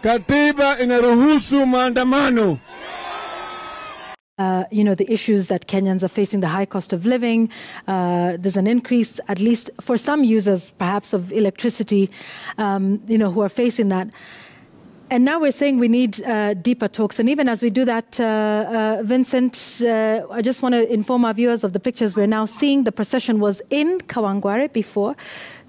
Katiba inaruhusu maandamano. The issues that Kenyans are facing, the high cost of living, there's an increase, at least for some users, perhaps of electricity, who are facing that. And now we're saying we need deeper talks. And even as we do that, Vincent, I just want to inform our viewers of the pictures we're now seeing. The procession was in Kawangware before,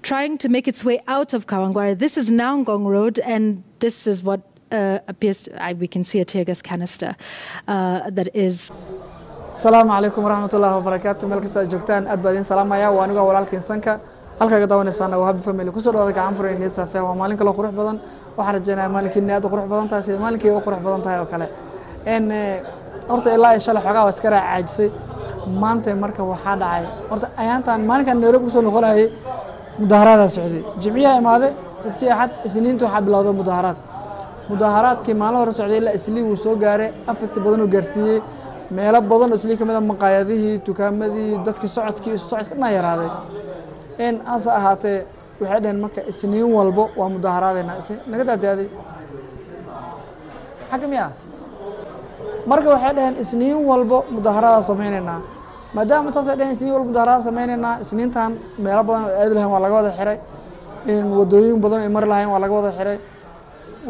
trying to make its way out of Kawangware. This is now Ngong Road, and this is what appears we can see a tear gas canister that is. Assalamu alaikum warahmatullahi wabarakatuh. Meel kasta joogtaan aad baan idin salaamaya. Waa aniga walaalkeen sanka halkaaga daawanaysan waa habi family ku soo dhawaada gacan fureen saafay waa maalin kale qurux badan waxaan rajaynayaa maalinkiin aad u qurux badan tahay sida maalinkii u qurux badan tahay oo kale horta ilaa shalay xogaa waa iska raacayisay maanta marka waxa dhacay horta ayaantan maalinkan Nairobi soo noqonayay mudaharaad socday jimciyaha imaade sabti ahad isniintu waxa bilowday mudaharaadkii maalin hore socday ilaa islii uu soo gaaray afagta badan oo gaarsiiyay meelo badan oo islii kamid ah maqaayadihii tukaamadii dadkii socodka yaraaday asa ahaatee waxay dhaheen marka isniin walbo waa mudaharaadayna naga daadaaday xakamiya marka waxay dhaheen isniin walbo mudaharaad sameeynayna maadaama taas ay dhaheen isniin walbo mudaharaad sameeynayna isniintan meelo badan oo aad lahayn waa laga wada xiray wadooyin badan ay mar lahayn waa laga wada xiray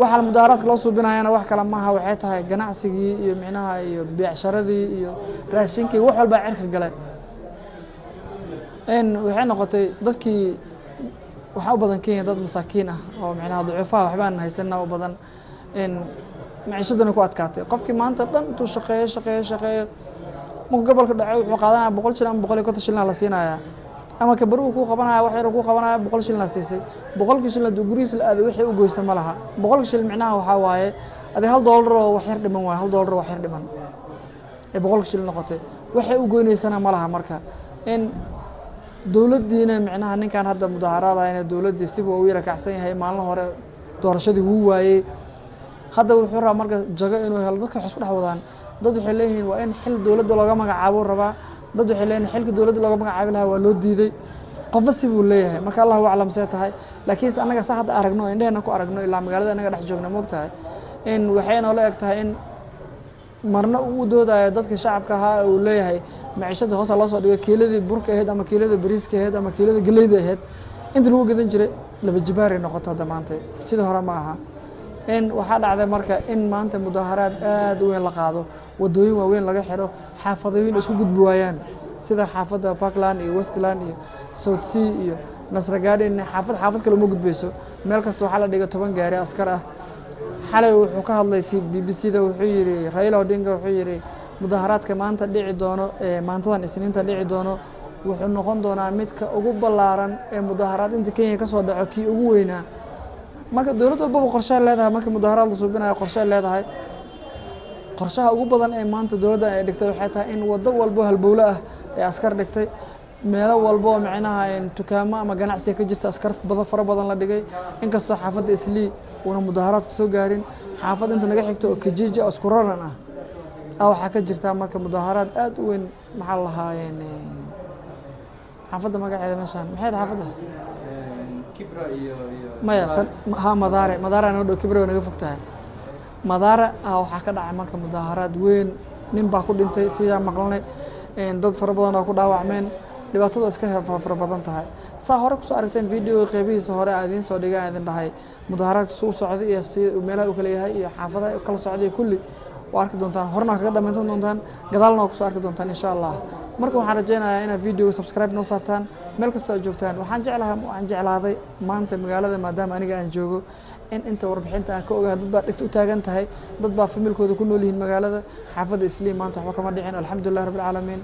waxa mudaharaadka loo suubinayana wax kala maaha waxay tahay ganacsigii iyo micnaha iyo beecsharadii iyo raashinkii wax walba cirka galay waxay noqotay dadkii waxa u badan Kenya dad masaakiin ah oo micnaha ducuufaha waxba aan haysanaa oo badan maciishadana ku adkaatay qofkii maanta dhan intuu shaqeeyo markuu gobolka dhacay wuxuu qaadanayaa 100 shilin ama 150 shilin la siinayaa ama ka baru ku qabanaya wax yar ku qabanaya 100 shilin la siisay 100 shilin la guriis la aad wixii u goysan ma laha 100 shilin micnaha waxa waaye adi $1 oo wax yar dhiman waa $1 wax yar dhiman 100 shilin noqotay waxay u goynaysana ma laha marka dawladdiina micnaha ninkan hadda mudaharaada inay dawladdi si uu yara kacsan yahay maalin hore doorashadii uu waayay hadda wuxuu rabaa marka jago inuu helo dadka xus ku dhaxwadaan dad waxay leeyihiin waa in xil dawladda looga magacaabo rabaa dad waxay leeyihiin xilka dawladda looga magacaabi lahaa waa loo diiday qof si uu leeyahay marka Allah uu aclamsay tahay laakiin anaga sax hadda aragno indheena ku aragno ilaa magaalada anaga dhex joogna moogtahay waxayna la eg tahay in marna uu doodayo dadka shacabka ahaa uu leeyahay maciishada hoos loo soo dhigo kiiladii burka ahayd ama kiilada bariiska ahayd ama kiilada galeyda ahayd inta lagu gadan jiray laba jibaar ay noqoto maanta sida hore ma aha waxa dhacday marka in maanta mudaharaad aad u weyn la qaado wadooyin waaweyn laga xiro xaafadooyin isku gudbi waayaan sida xaafada Parkland iyo Westland iyo South Sea iyo Nasra Garden xaafad kale ma gudbayso meel kasta waxa la dhigay 10 gaari askar ah xalay wuxuu ka hadlay BBC-da wuxuu yiri Raila Odinga wuxuu yiri mudaharaadka maanta dhici doono maantadan isniinta dhici doono wuxuu noqon doonaa midka ugu ballaaran ee mudaharaad inta Kenya ka soo dhaco kii ugu weynaa marka dawladda walba qorshe leedahay marka mudaharaad la suubinayo qorshe leedahay qorshaha ugu badan ee maanta dawladda ay dhigtay waxay tahay in wado walba halbowle ah ee askar dhigtay meelo walba oo micnaha tukaamo ama ganacsi ka jirta askar fara badan la dhigay inkastoo xaafadda Islii wana mudaharaad ka soo gaarin xaafad inta naga xigto oo Kijiji oo isku raran ah waxa ka jirta marka mudaharaad aad u weyn maxaa lahaayeen xaafadda magaceeda meeshan maxay xaafadda Kibra iyo maya Madara noo Kibra naga fogtahay Madara waxa ka dhacay marka mudaharaad weyn nin baa ku dhintay sida maqalnay dad fara badan oo ku dhaawacmeen dhibaatada iska fara badan tahay saa hore ku soo aragteen video qeybihiisa hore aadin soo dhigaa idin dhahay mudaharaadka soo socday iyo si meelaha uu kala yahay iyo xaafadaha kala socday kulli arki doontaan horna kaga dhameyntan doontaan gadaalna ku soo arki doontaan insha Allah marka waxaan rajaynayaa inaad video subscribe noo saartaan meel kasta oo joogtaan waxaan jeclaaday maanta magaalada maadaama aniga aan joogo inta warbixinta aan ka ogahay dad baa dhigto u taagan tahay dad baa familkooda ku nool yihiin magaalada xaafadda Islii maanta waxba kama dhicin alxamdulillah rabbil caalamiin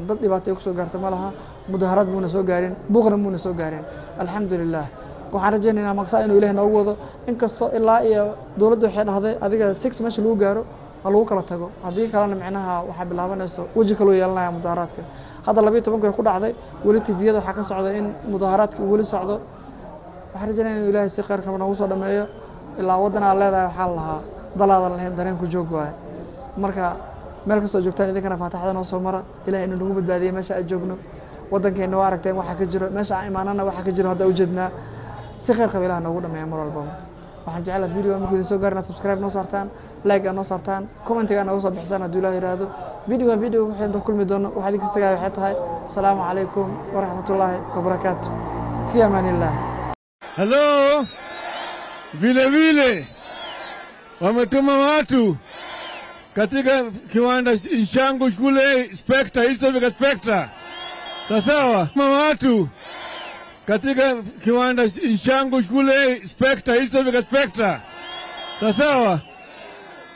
dad dhibaato ku soo gaartay malaha mudaharaad muuna soo gaarin buuqna muuna soo gaarin alxamdulillah waxaan rajaynaynaa maqsaa inuu Ilaahay noogu wado inkastoo ilaa iyo dawladdu waxay dhahday adiga 6 meesha lagu gaaro lagu kala tago hadii kalena micnaha waxa bilaabanayso waji kale yeelanaya mudaharaadka hadda 12 ku dhacday wali TV-yada waxa ka socda in mudaharaadka wali socdo waxaan rajaynaynaa inuu Ilaahay si khayr ka noogu soo dhameeyo ilaa wadana leedahay waxa lahaa dalaadan lahayn dareen ku joog waay marka meel kasta joogtaan idinkana faataxada noo soo mara Ilaahay inuu nagu badbaadiyo meesha ay joogno wadankeena waa aragteen waxa ka jiro meesha aan imaanana waxa ka jiro hadda u jeednaa si khayr qabilaha noogu dhameeyo mar walba waxaan jecelahay video markii soo gaarna subscribe noo saartaan like noo saartaan comment-ga noo soo bixisaan haddii la yiraahdo video waxaan ku kulmi doono waxa idin kastagaa waxay tahay assalaamu calaykum wa rahmatullahi wa barakatuh fi amanillah. Hello, vile wametuma watu katika kiwanda Ishangu kule Spectra, East Africa Spectra. Sawa, watu katika kiwanda Ishangu kule Spectra, East Africa Spectra. Sawa,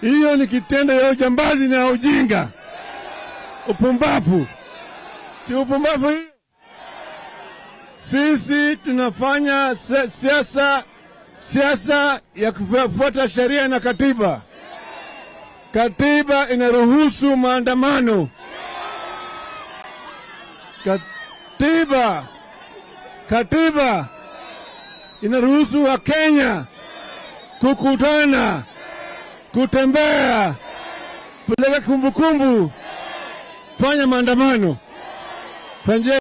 hiyo ni kitendo ya ujambazi na ujinga, upumbavu. Si upumbavu hiyo? Sisi tunafanya siasa ya kufuata sheria na katiba. Katiba inaruhusu maandamano. Katiba inaruhusu wa Kenya kukutana, kutembea, kupeleka kumbukumbu, fanya maandamano.